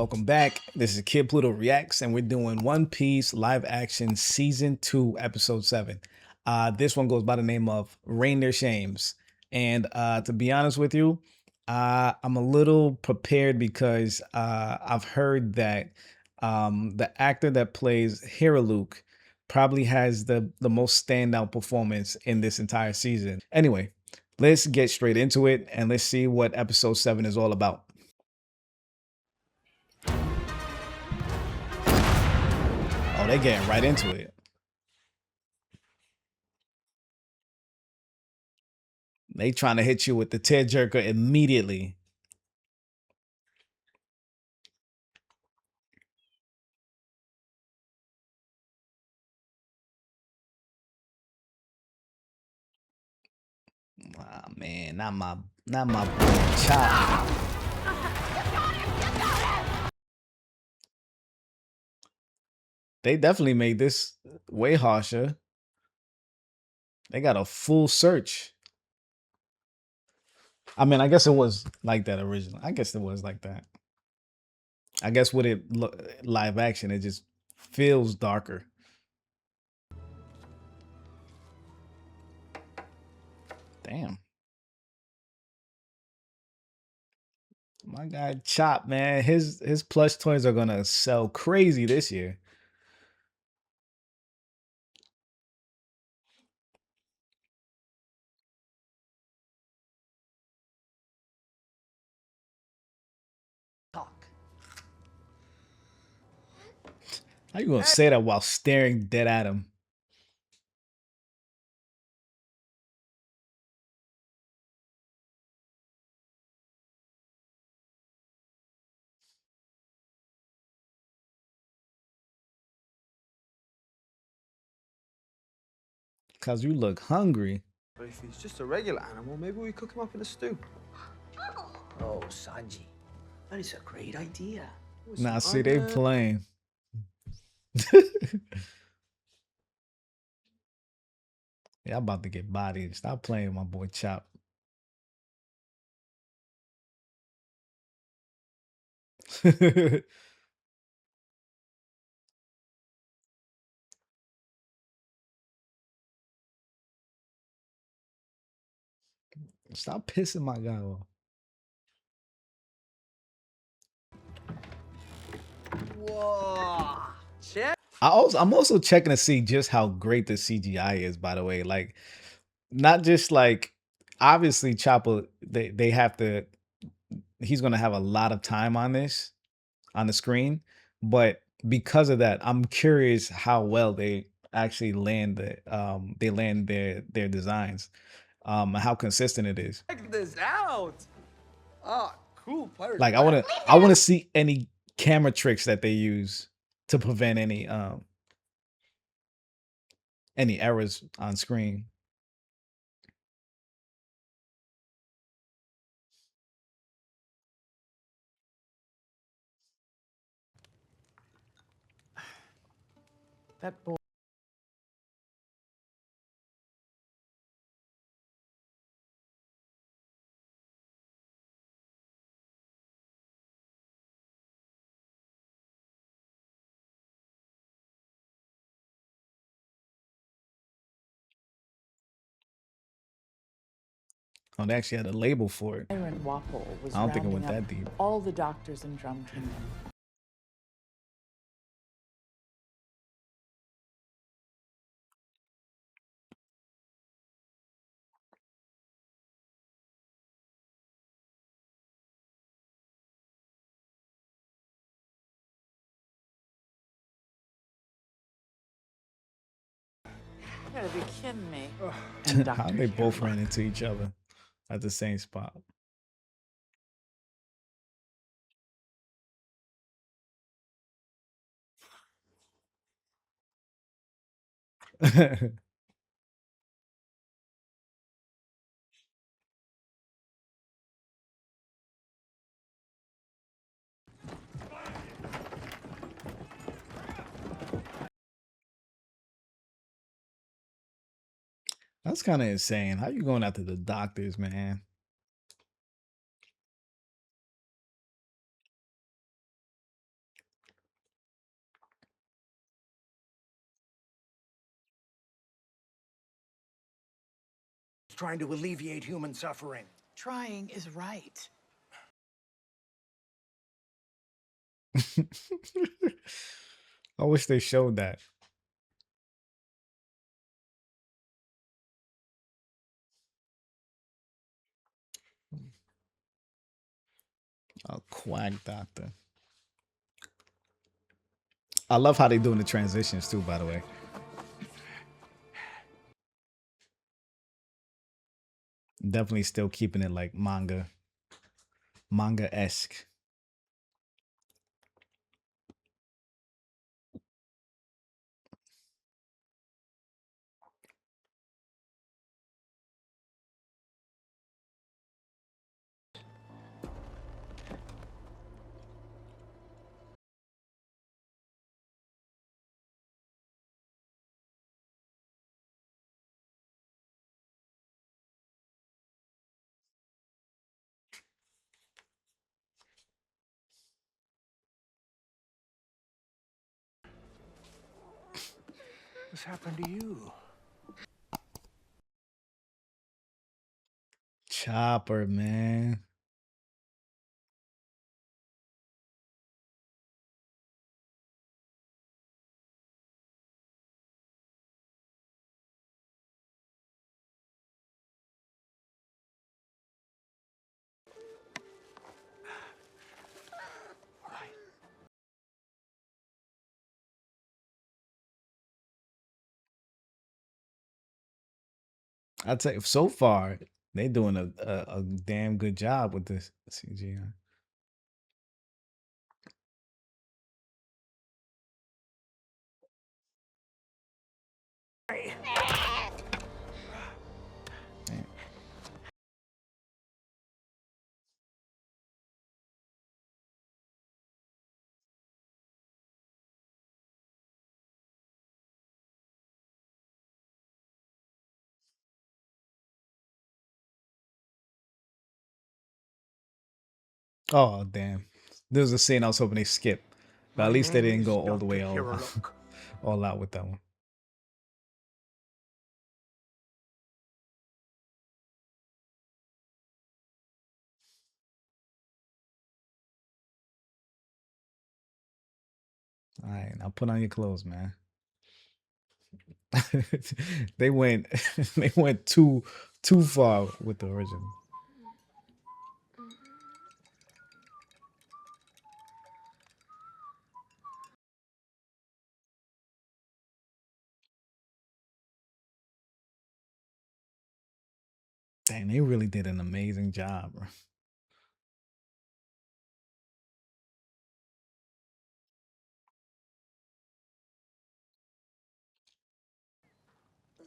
welcome back. This is Kid Pluto Reacts, and we're doing One Piece live action season 2, episode 7. This one goes by the name of Rain Their Shames. And to be honest with you, I'm a little prepared because I've heard that the actor that plays Luke probably has the most standout performance in this entire season. Anyway, let's get straight into it and let's see what episode 7 is all about. Oh, they getting right into it. They trying to hit you with the tearjerker immediately. Ah, man, not my boy Chop. They definitely made this way harsher. They got a full search. I mean, I guess it was like that originally. I guess it was like that. I guess with it live action, it just feels darker. Damn. My guy Chop, man, his plush toys are gonna sell crazy this year. How you gonna say that while staring dead at him? Cause you look hungry. But if he's just a regular animal, maybe we cook him up in a stew. Oh, Sanji, that is a great idea. Nah, see, they playing. Yeah, I'm about to get bodied. Stop playing, my boy Chop. Stop pissing my guy off. Whoa! Check. I'm also checking to see just how great the CGI is, by the way. Like, not just like obviously Chopper, they have to he's gonna have a lot of time on this on the screen, but because of that, I'm curious how well they actually land their designs, how consistent it is. Check this out. Ah, cool pirate. Like I wanna see any camera tricks that they use to prevent any errors on screen. That boy. Oh, they actually had a label for it. Iron Waffle was I don't think it rounding went that up deep. all the doctors in Drum Kingdom. You gotta be kidding me. How they both ran into each other at the same spot. That's kind of insane. How you going after the doctors, man? trying to alleviate human suffering. Trying is right. I wish they showed that. A quack doctor. I love how they doing the transitions too, by the way. Definitely still keeping it like manga-esque. What's happened to you? Chopper, man. I'd say so far they doing a damn good job with this CGI. Damn. Oh damn. There was a scene I was hoping they skipped. But at My least they name didn't is go all the Dr. way all, Hirolook. all out with that one. All right, now put on your clothes, man. they went they went too far with the original. Dang, they really did an amazing job, bro.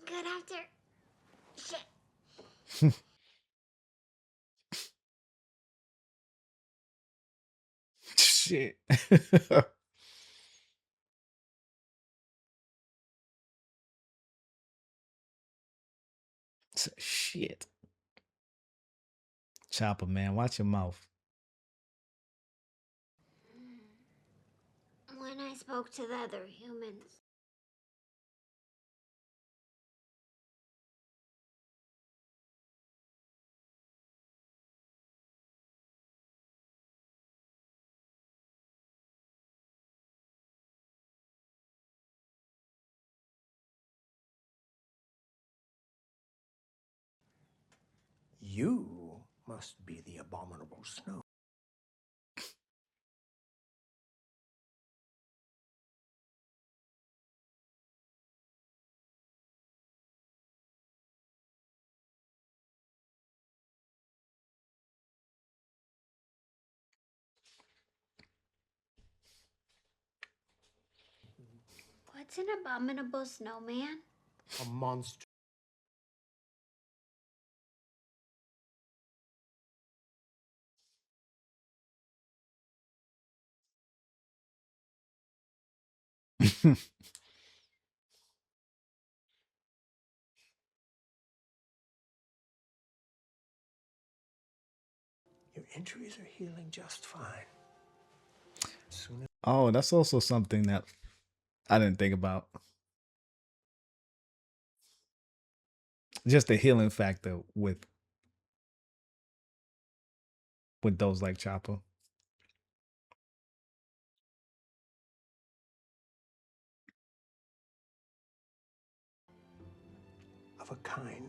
Good after. Shit. Shit. Shit. Chopper, man, watch your mouth. When I spoke to the other humans. You must be the abominable snow. What's an abominable snowman? A monster. Your injuries are healing just fine. Soon as Oh, that's also something that I didn't think about. just the healing factor with those like Chopper. Of a kind.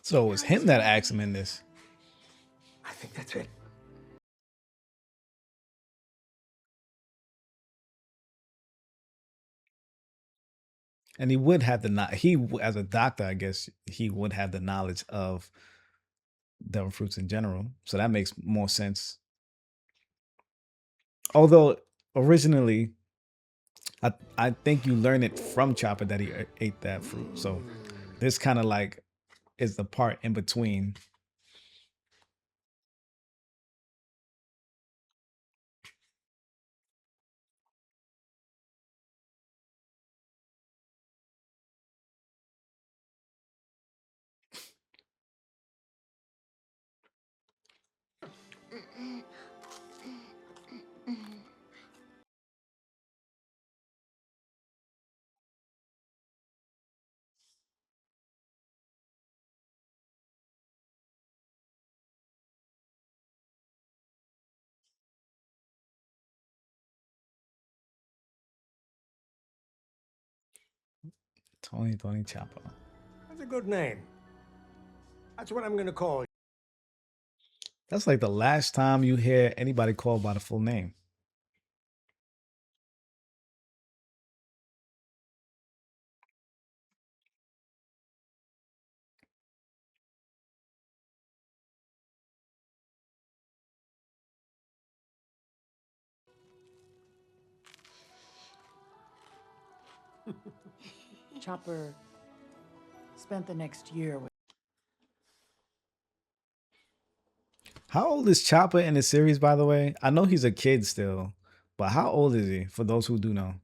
So it was him that asked him in this. I think that's it. And he would have the as a doctor, I guess he would have the knowledge of devil fruits in general. So that makes more sense. Although originally, I think you learn it from Chopper that he ate that fruit. So this kind of like is the part in between. Tony Chopper. That's a good name. That's what I'm gonna call you. That's like the last time you hear anybody called by the full name. Chopper spent the next year with. How old is Chopper in the series, by the way? I know he's a kid still, but how old is he for those who do know?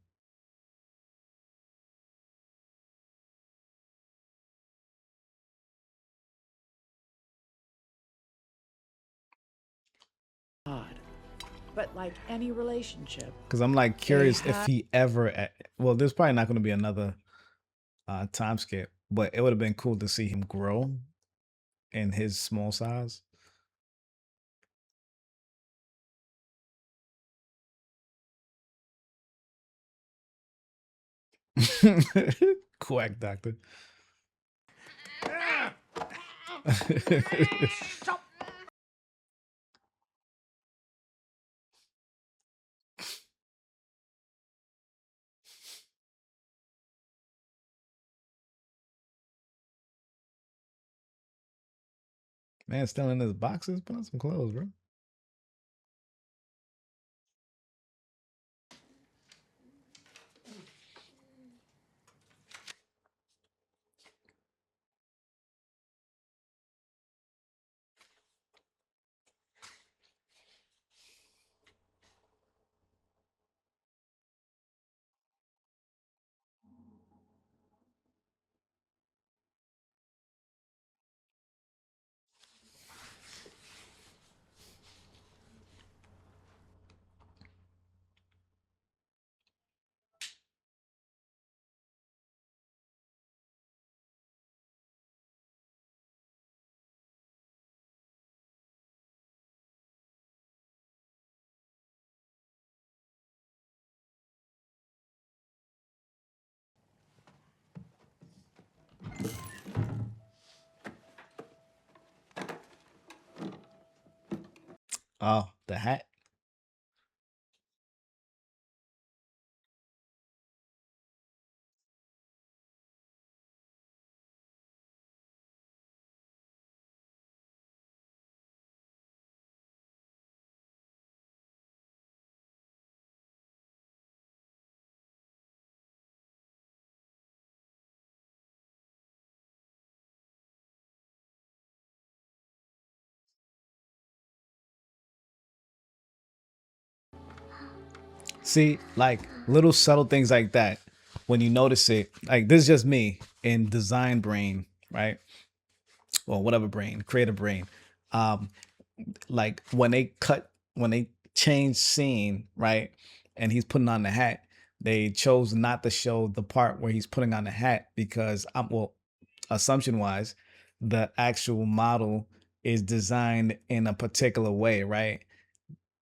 God. But like any relationship, Because I'm like curious if he ever, well, there's probably not going to be another time skip, but it would have been cool to see him grow in his small size. Quack doctor. Man, still in his boxes. Put on some clothes, bro. Oh, the hat. See, like little subtle things like that. When you notice it, like this is just me in design brain, right? Or whatever brain, creative brain. Um, like when they change scene, right? And he's putting on the hat, they chose not to show the part where he's putting on the hat because assumption wise, the actual model is designed in a particular way, right?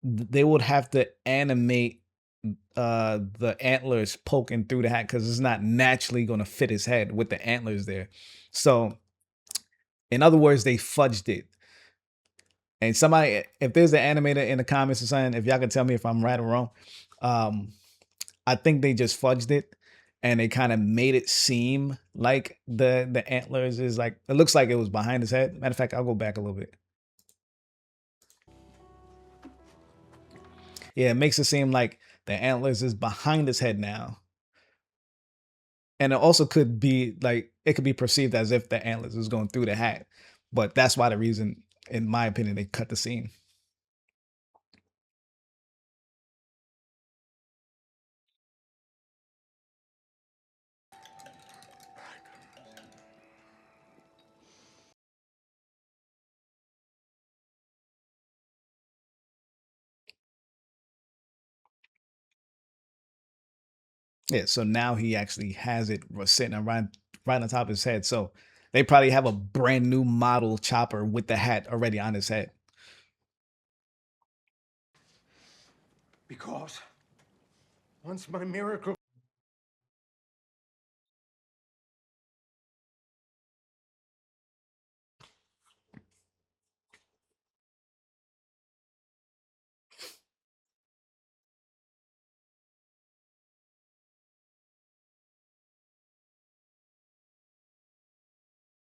They would have to animate the antlers poking through the hat because it's not naturally going to fit his head with the antlers there. So in other words, they fudged it. And somebody, if there's an animator in the comments or something, if y'all can tell me if I'm right or wrong, um, I think they just fudged it and they kind of made it seem like the antlers is like it looks like it was behind his head. Matter of fact, I'll go back a little bit. Yeah, it makes it seem like the antlers is behind his head now. And it also could be like it could be perceived as if the antlers is going through the hat. But that's why the reason, in my opinion, they cut the scene. Yeah, so now he actually has it sitting right on top of his head. So they probably have a brand new model chopper with the hat already on his head. Because once my miracle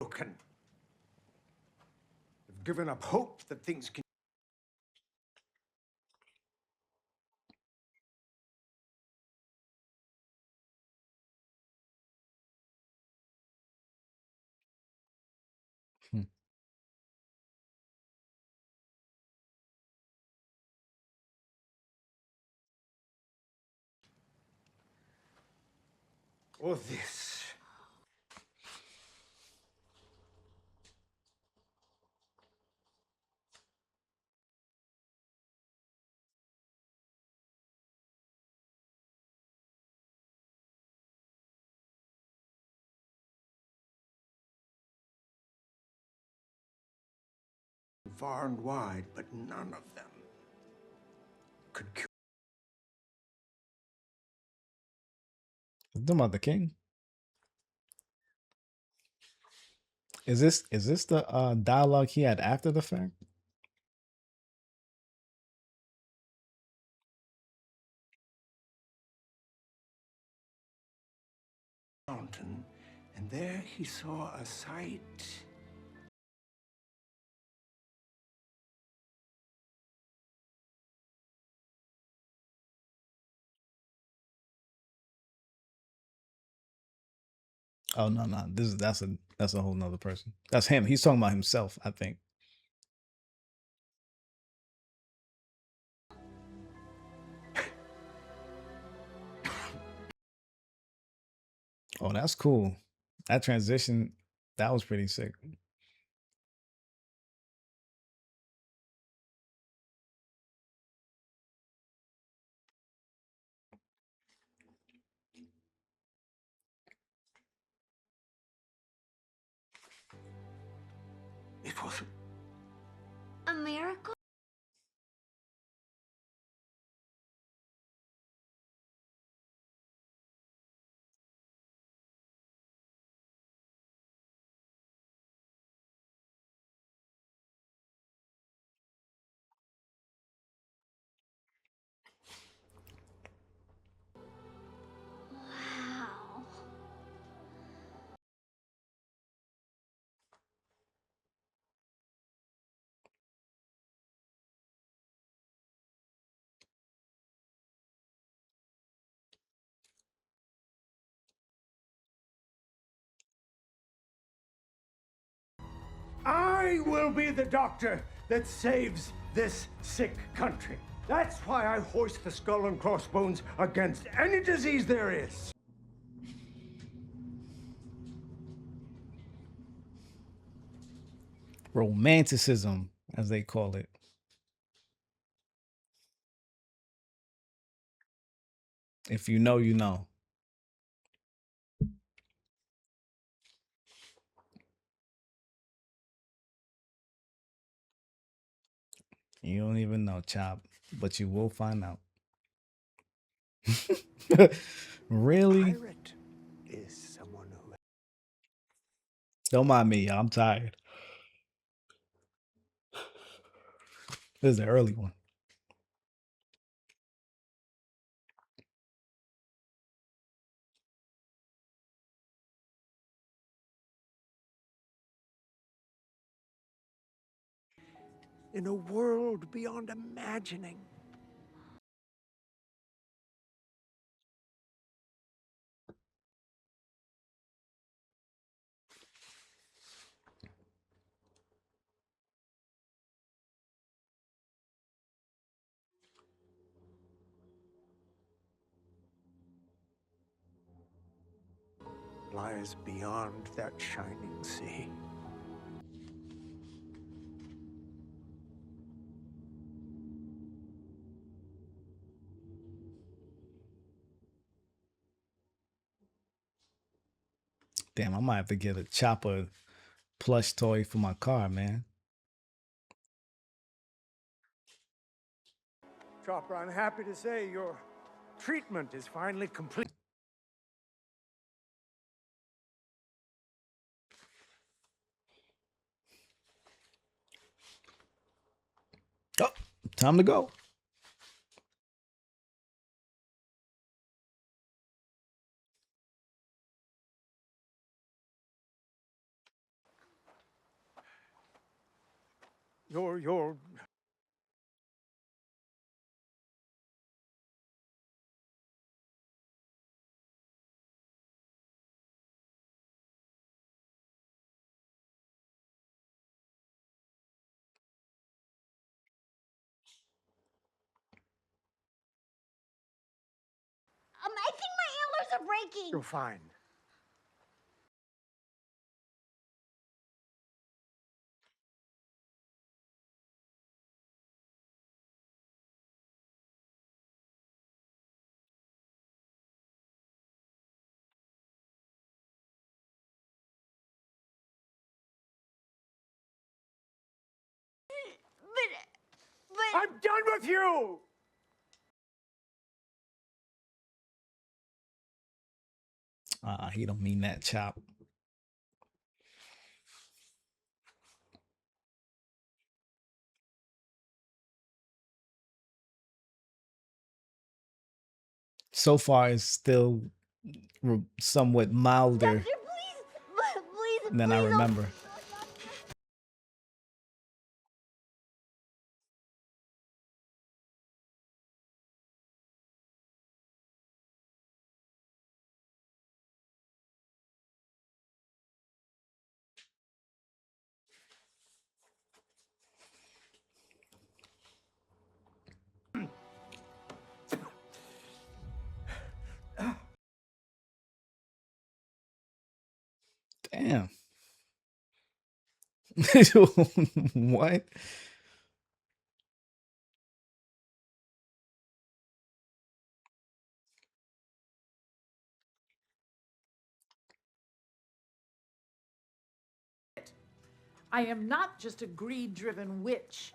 broken, I've given up hope that things can. Hmm. Or this. Far and wide, but none of them could cure. Talking about the king. Is this the dialogue he had after the fact? Mountain, and there he saw a sight. Oh no, no. This is that's a whole nother person. That's him. He's talking about himself, I think. Oh, that's cool. That transition, that was pretty sick. It was A miracle? Wow. I will be the doctor that saves this sick country. That's why I hoist the skull and crossbones against any disease there is. Romanticism, as they call it. If you know, you know. You don't even know, Chop, but you will find out. Really? Pirate is someone who Don't mind me, y'all. I'm tired. This is the early one. in a world beyond imagining. Lies beyond that shining sea. Damn, I might have to get a Chopper plush toy for my car, man. Chopper, I'm happy to say your treatment is finally complete. Oh, time to go. Your I think my antlers are breaking. You're fine. But I'm done with you! He don't mean that, Chop. So far, it's still somewhat milder Doctor, please, than I please, remember. Damn. What? I am not just a greed-driven witch.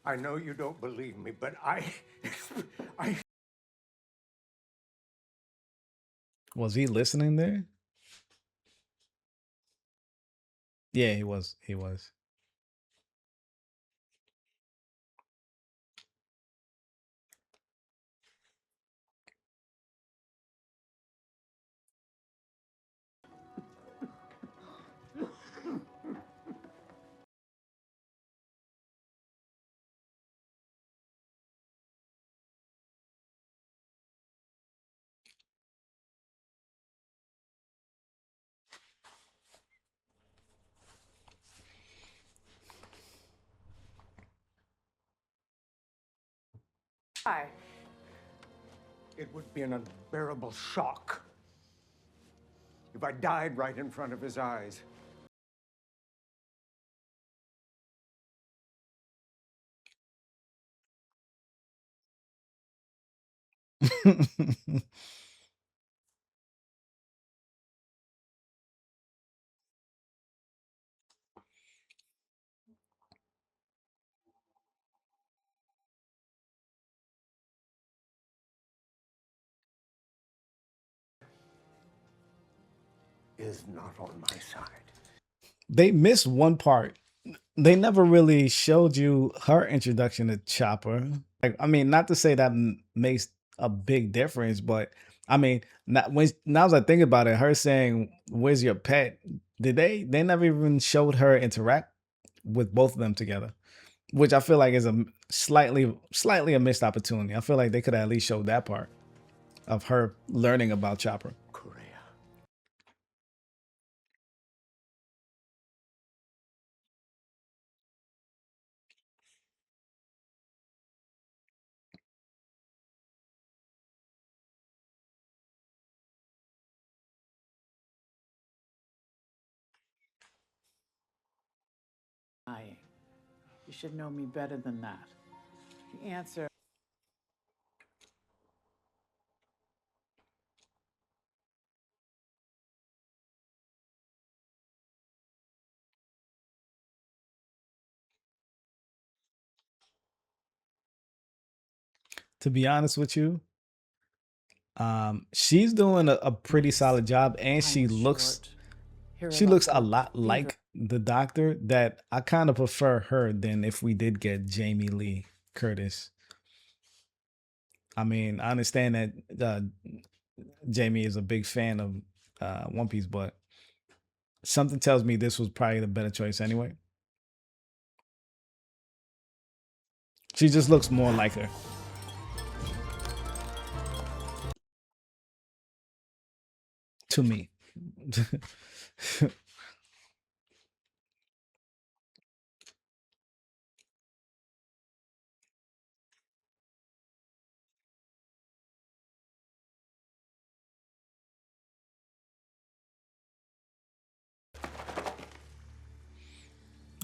I know you don't believe me, but I Was he listening there? Yeah, he was. He was. Hi. It would be an unbearable shock if I died right in front of his eyes. Is not on my side. They missed one part. They never really showed you her introduction to Chopper. Like, I mean, not to say that makes a big difference, but I mean, now as I think about it, her saying, "Where's your pet?" Did they never even showed her interact with both of them together, which I feel like is a slightly a missed opportunity. I feel like they could have at least showed that part of her learning about Chopper. Korea. Lying. You should know me better than that. The answer. To be honest with you, she's doing a pretty solid job, and Time was short. Here are she looks a lots of lot fever. like the doctor, that I kind of prefer her than if we did get Jamie Lee Curtis. I mean, I understand that Jamie is a big fan of One Piece, but something tells me this was probably the better choice anyway. She just looks more like her to me.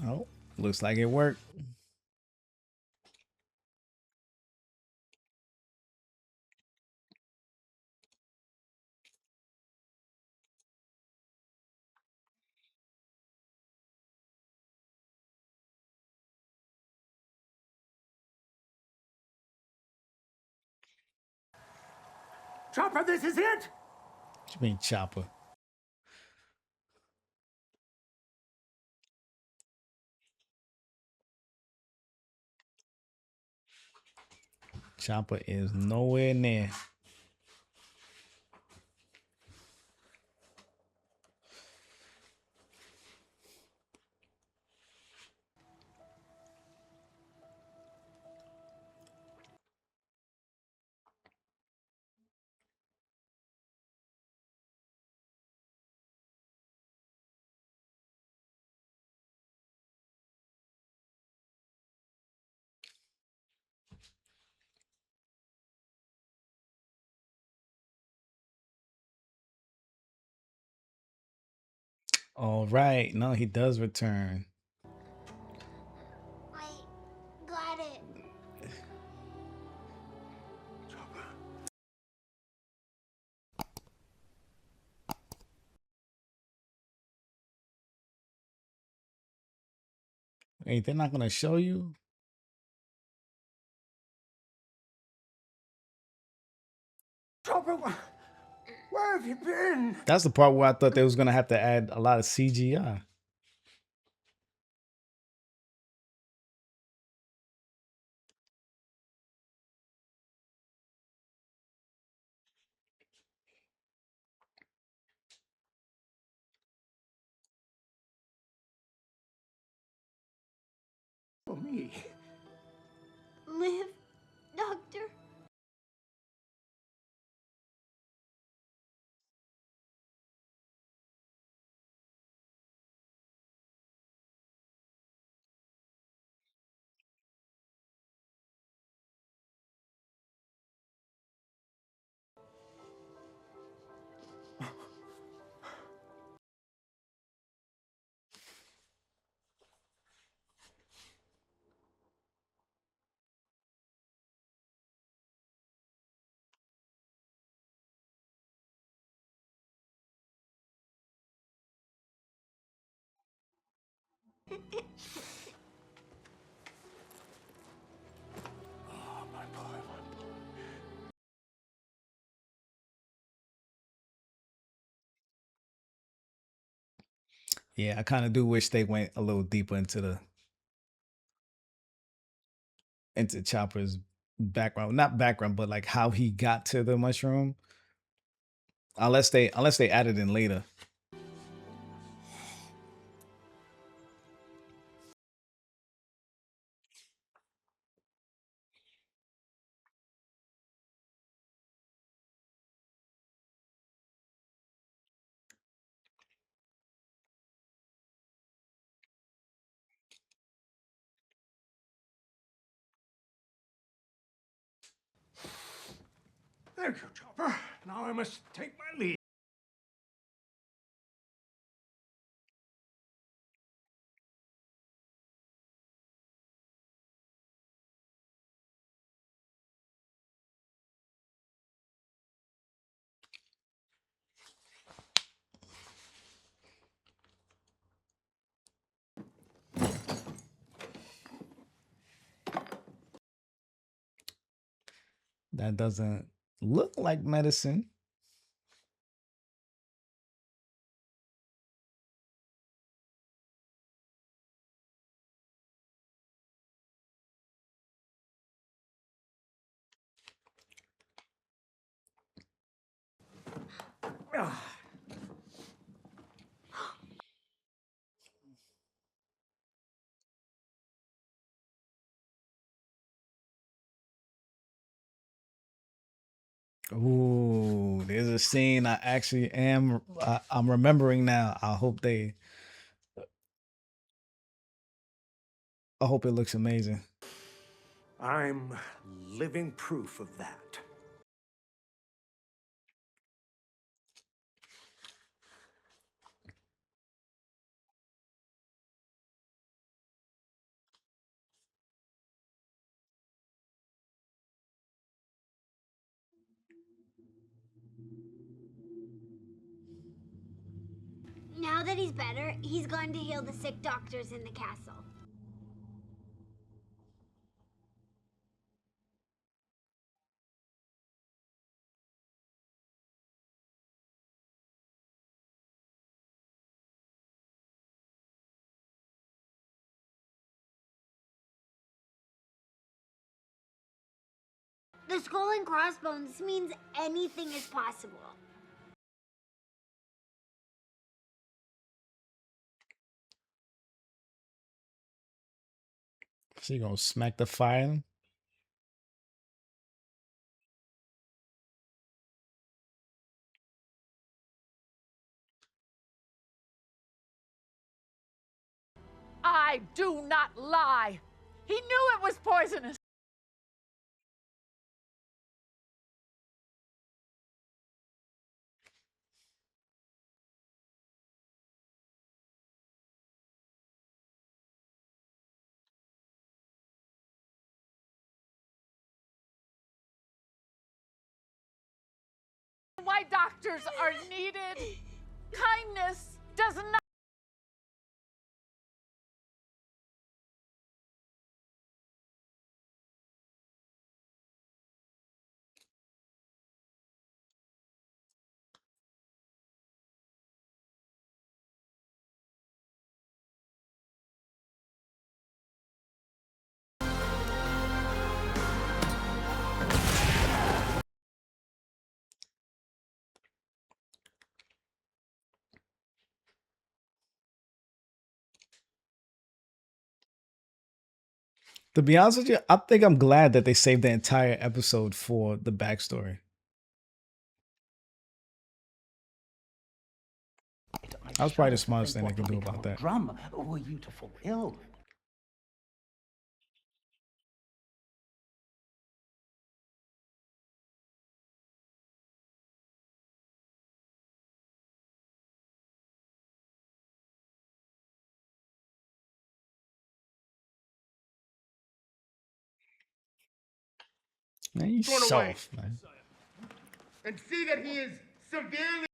Oh, looks like it worked. Chopper, this is it! What you mean, Chopper? Chopper is nowhere near. All right, no, he does return. I got it. Chopper. Hey, they're not gonna show you. Chopper, where have you been? That's the part where I thought they was gonna have to add a lot of CGI. For me. Live, Doctor. My boy, my boy. Yeah, I kind of do wish they went a little deeper into Chopper's background, not background, but like how he got to the mushroom. Unless they added in later. Thank you, Chopper. Now I must take my leave. That doesn't look like medicine. Ooh, there's a scene I actually I'm remembering now. I hope it looks amazing. I'm living proof of that. Now that he's better, he's gone to heal the sick doctors in the castle. The skull and crossbones means anything is possible. She gonna smack the fire. I do not lie. He knew it was poisonous. Why doctors are needed. Kindness does not. To be honest with you, I think I'm glad that they saved the entire episode for the backstory. That was probably the smartest thing they could do about that. Drum were you to fall ill. Man, you Run away. soft, man. And see that he is severely.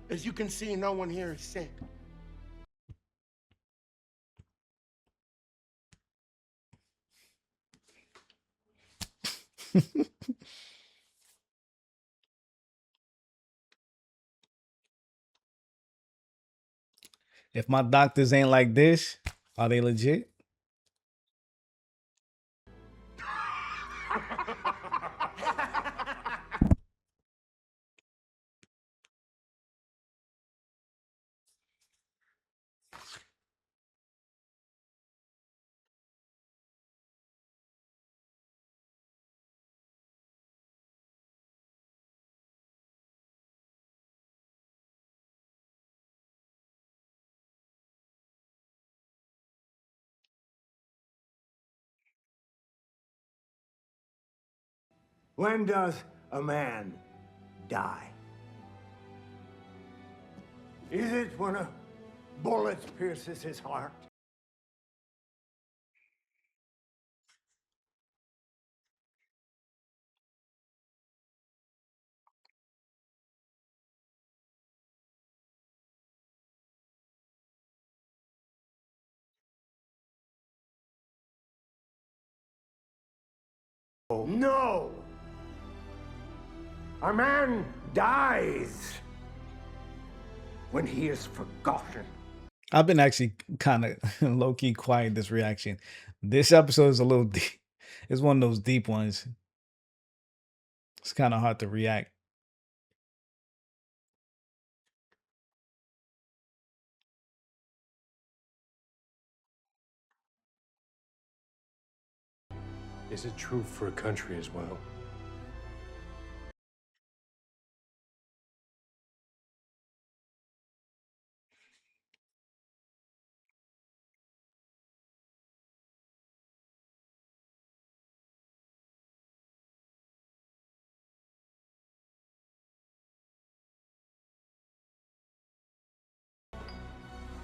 As you can see, no one here is sick. If my doctors ain't like this, are they legit? When does a man die? Is it when a bullet pierces his heart? No! A man dies when he is forgotten. I've been actually kind of low key quiet this reaction. This episode is a little deep. It's one of those deep ones. It's kind of hard to react. Is it true for a country as well?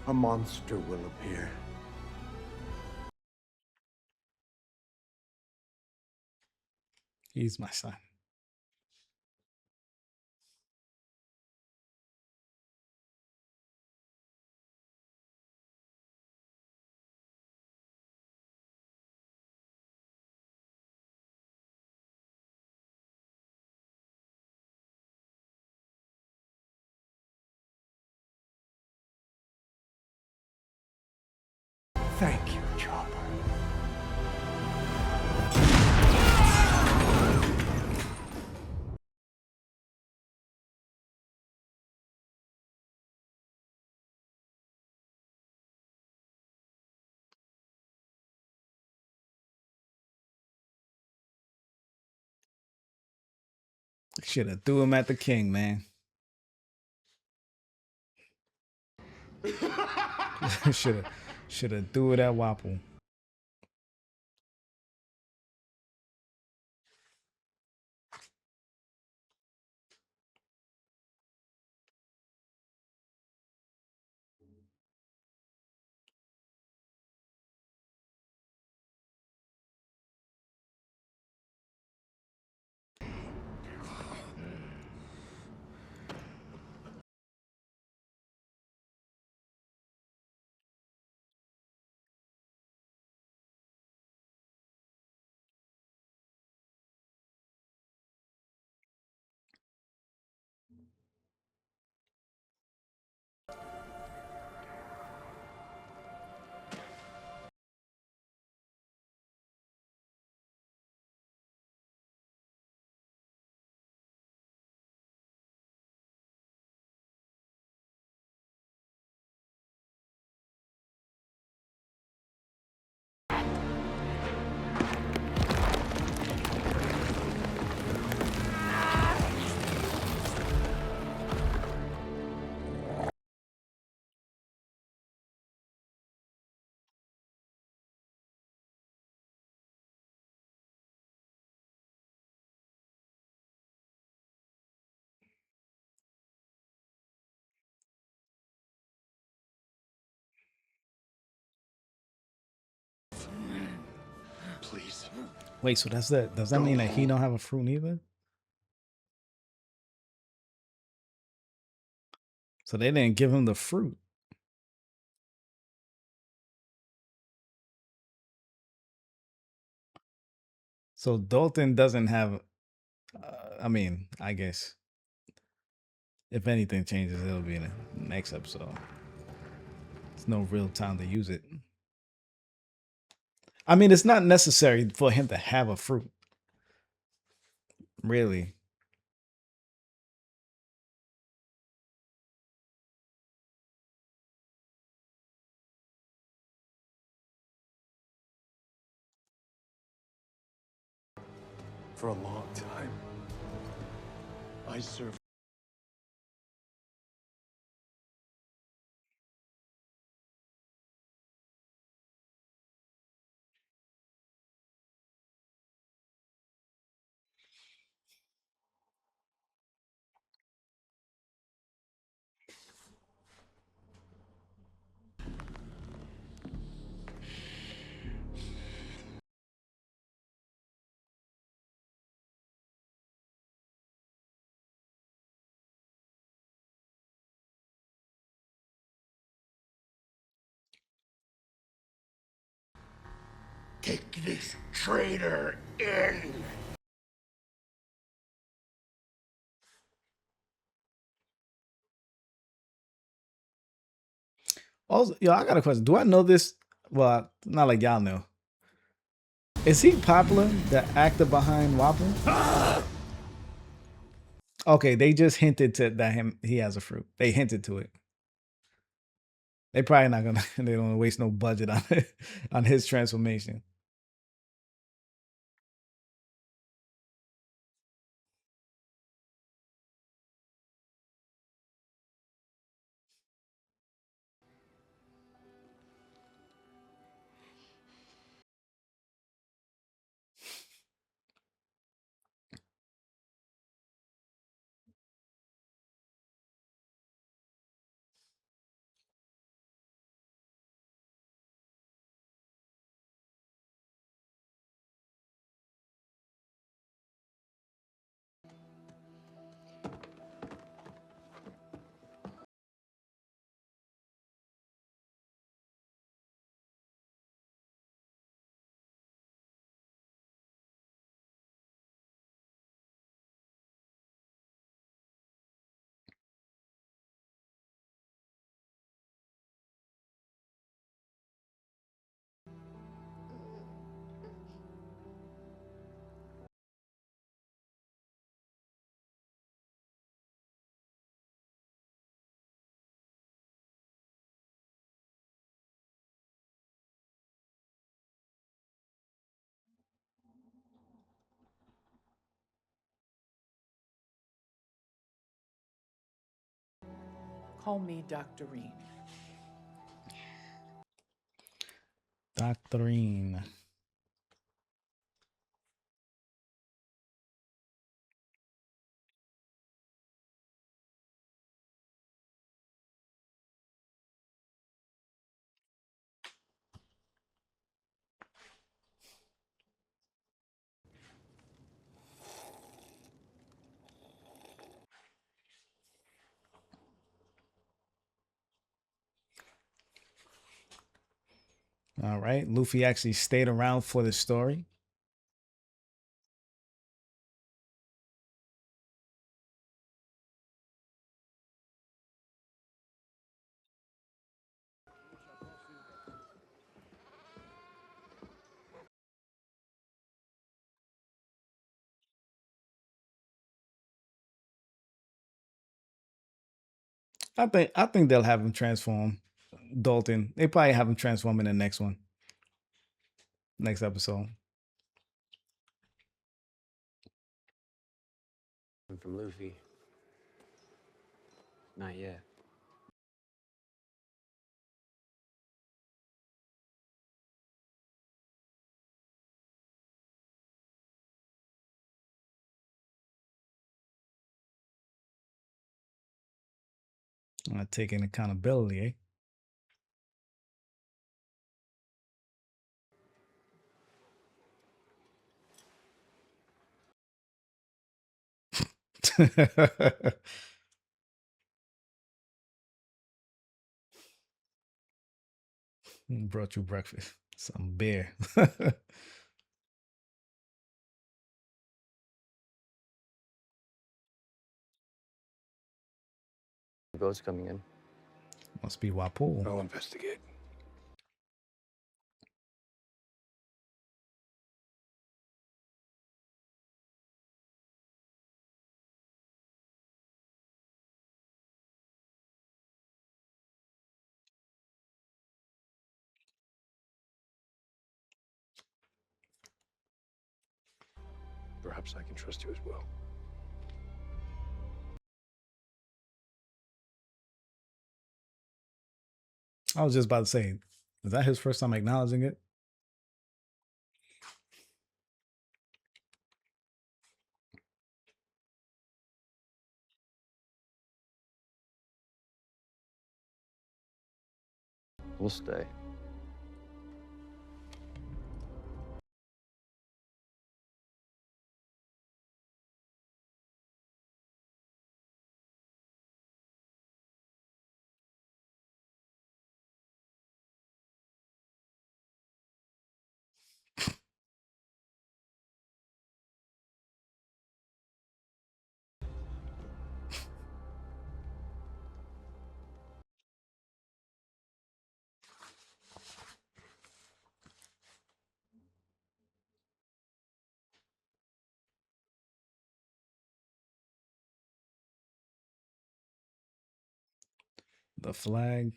A monster will appear. He's my son. Thank you, Chopper. Should have threw him at the king, man. should have threw it at Wapple. Please. Wait, so does that mean that he don't have a fruit neither? So they didn't give him the fruit. So Dalton doesn't have. I mean, I guess if anything changes, it'll be in the next episode. There's no real time to use it. I mean, it's not necessary for him to have a fruit, really. For a long time, I served. Take this traitor in. Also, yo, I got a question. Do I know this? Well, not like y'all know. Is he popular? The actor behind Whopper? Okay, they just hinted to that he has a fruit. They hinted to it. They probably not gonna. They don't waste no budget on it, on his transformation. Call me Doctorine. Doctrine. All right, Luffy actually stayed around for the story. I think they'll have him transform Dalton. They probably have him transform in the next one, next episode. From Luffy. Not yet. Taking accountability, eh? Brought you breakfast. Some beer. Boat's coming in. Must be Wapool. I'll investigate. Perhaps I can trust you as well. I was just about to say, is that his first time acknowledging it? We'll stay. The flag.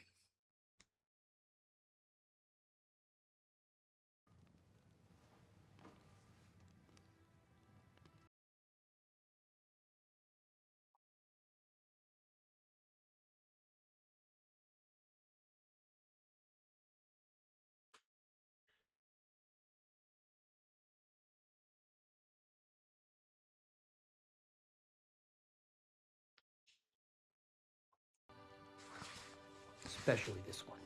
Especially this one.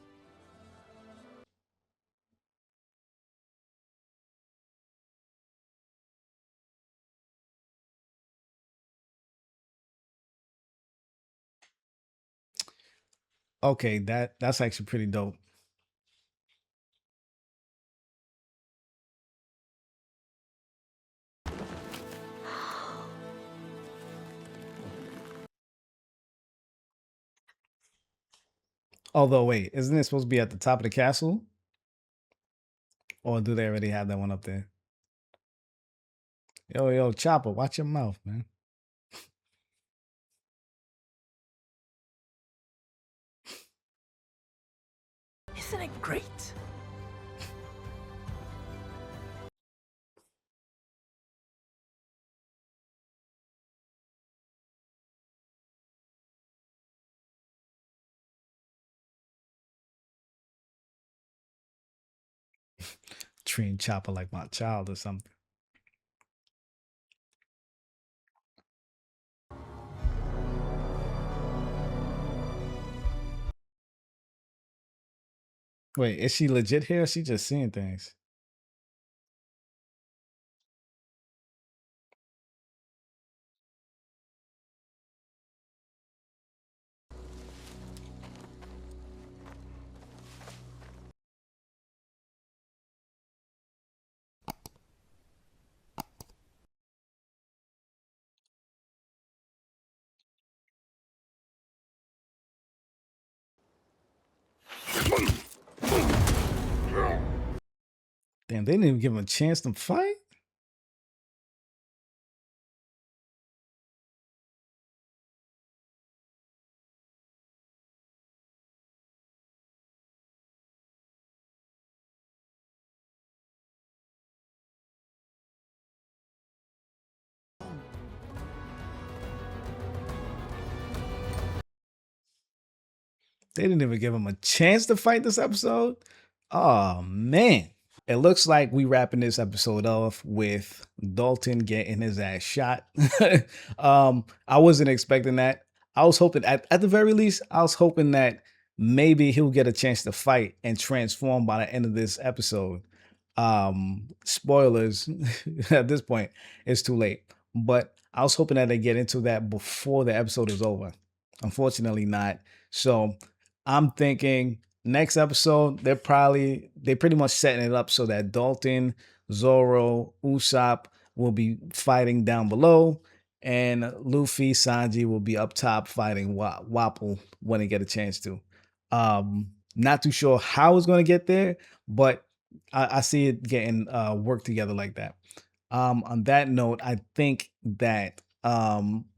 Okay, that's actually pretty dope. Although, wait, isn't it supposed to be at the top of the castle? Or do they already have that one up there? Yo, Chopper, watch your mouth, man. Isn't it great? Treating Chopper like my child or something. Wait, is she legit here? Or is she just seeing things? Damn, they didn't even give him a chance to fight? They didn't even give him a chance to fight this episode? Oh, man. It looks like we wrapping this episode off with Dalton getting his ass shot. I wasn't expecting that. I was hoping, at the very least, I was hoping that maybe he'll get a chance to fight and transform by the end of this episode. Spoilers, at this point, it's too late. But I was hoping that they get into that before the episode is over. Unfortunately, not. So I'm thinking next episode, they're pretty much setting it up so that Dalton, Zoro, Usopp will be fighting down below, and Luffy, Sanji will be up top fighting Wapple when they get a chance to. Not too sure how it's going to get there, but I see it getting worked together like that. On that note, I think that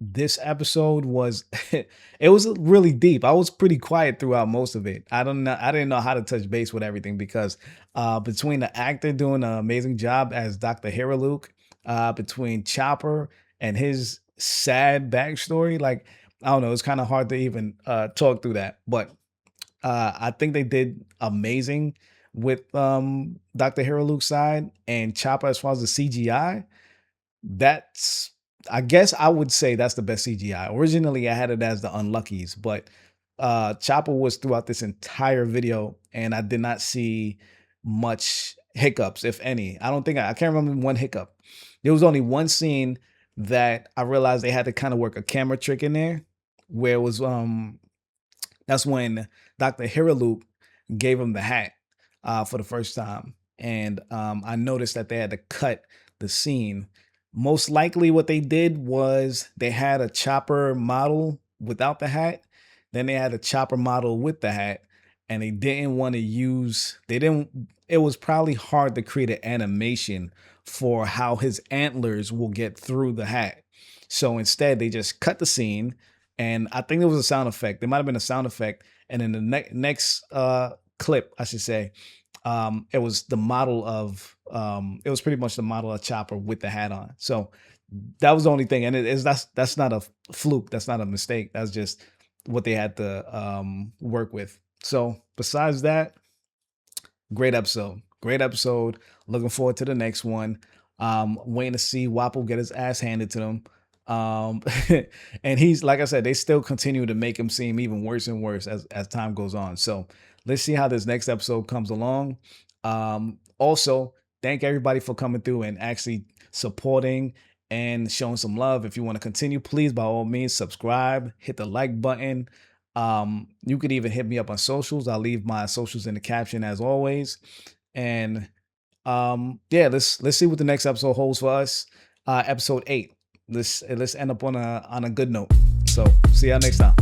this episode was it was really deep. I was pretty quiet throughout most of it. I didn't know how to touch base with everything because between the actor doing an amazing job as Dr. Hiraluk, between Chopper and his sad backstory, like I don't know, it's kind of hard to even talk through that. But I think they did amazing with Dr. Hiraluk's side and Chopper as far as the CGI. That's I guess I would say that's the best CGI. Originally, I had it as the Unluckies, but Chopper was throughout this entire video, and I did not see much hiccups, if any. I can't remember one hiccup. There was only one scene that I realized they had to kind of work a camera trick in there, where it was that's when Dr. Hiraluk gave him the hat for the first time. And I noticed that they had to cut the scene. Most likely what they did was they had a Chopper model without the hat. Then they had a Chopper model with the hat. And they didn't want to it was probably hard to create an animation for how his antlers will get through the hat. So instead they just cut the scene. And I think there was a sound effect. There might have been a sound effect. And in the next clip, I should say, it was the model of it was pretty much the model of Chopper with the hat on. So that was the only thing. And that's not a fluke. That's not a mistake. That's just what they had to work with. So besides that, great episode. Great episode. Looking forward to the next one. Waiting to see Wapple get his ass handed to him. And he's, like I said, they still continue to make him seem even worse and worse as time goes on. So let's see how this next episode comes along. Also, thank everybody for coming through and actually supporting and showing some love. If you want to continue, please, by all means, subscribe, hit the like button. You could even hit me up on socials. I'll leave my socials in the caption as always. And yeah, let's see what the next episode holds for us. Episode 8. Let's end up on a good note. So see y'all next time.